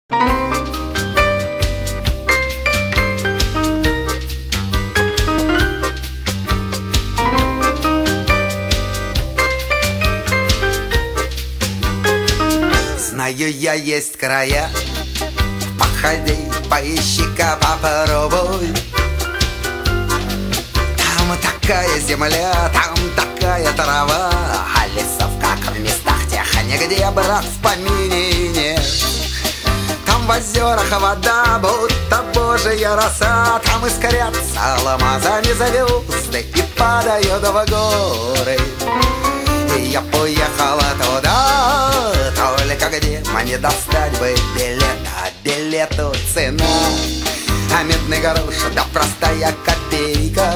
Знаю я, есть края, походи, поищи-ка, попробуй. Там такая земля, там такая трава, а лесов, как в местах тех, нигде, брат, в помине нет. Там в озерах вода, будто божья роса, там искрятся алмазами звезды и падают в горы. И я поехала туда, только где мне достать бы билет, а билету цена, а медный грош, да простая копейка.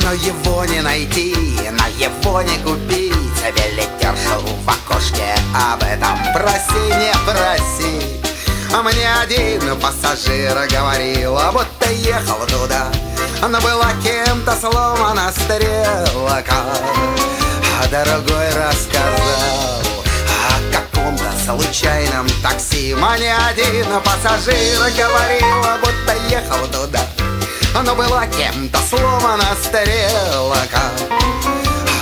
Но его не найти, на его не купить, билетершу в окошке об этом проси, не проси. А мне один пассажир говорил, будто ехал туда, но была кем-то сломана стрелка. А другой рассказал о каком-то случайном такси. Мне один пассажир говорил, будто ехал туда, но была кем-то сломана стрелка.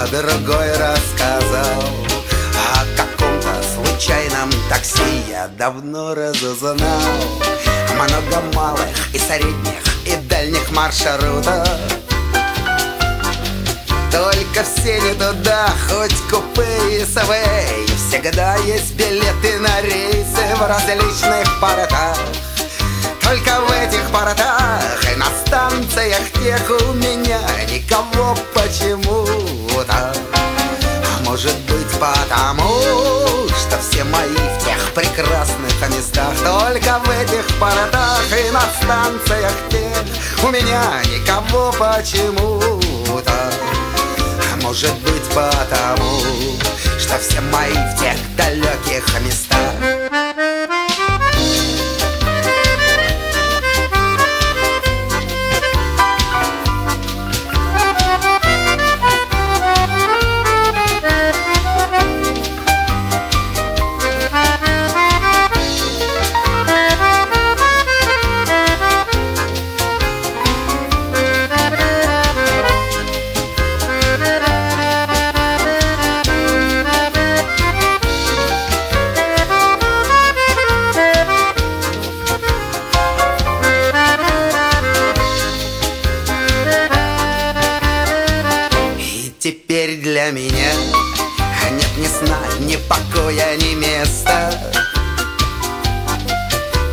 А другой рассказал о каком-то случайном такси. Я давно разузнал много малых и средних и дальних маршрутов, только все не туда, хоть купе и СВ. Всегда есть билеты на рейсы в различных портах, только в этих портах и на станциях тех у меня никого почему-то. А может быть потому, что все мои в тех прекрасных местах, только в этих портах и на станциях тех у меня никого почему-то. А может быть потому, что все мои в тех далеких местах. Теперь для меня нет ни сна, ни покоя, ни места.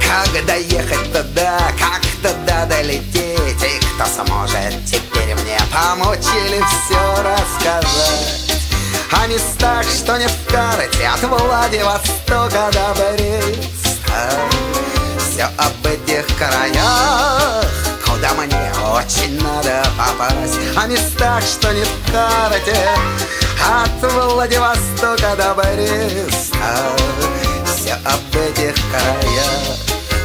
Как доехать туда, как туда долететь, и кто сможет теперь мне помочь или все рассказать о местах, что не в карте, от Владивостока до Бреста. Все об этих краях, куда мне очень надо попасть, о местах, что не в карте, от Владивостока до Бреста. Все об этих краях,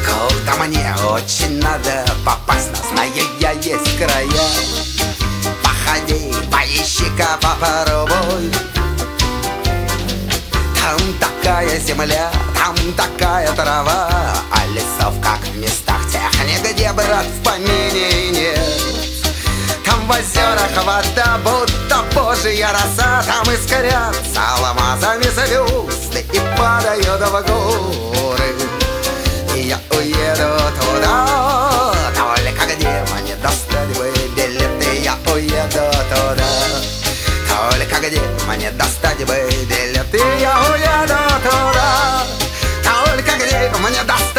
куда мне очень надо попасть, но знаю я, есть края. Походи, поищи-ка, попробуй. Там такая земля, там такая трава, а лесов, как в местах тех, нигде, брат, в помине нет. Там в озерах вода, будто божья роса, там искрятся алмазами звезды и падают в горы. И я уеду туда, только где мне достать бы билеты. Я уеду туда, только где мне достать бы билеты. Я уеду туда, только где мне достать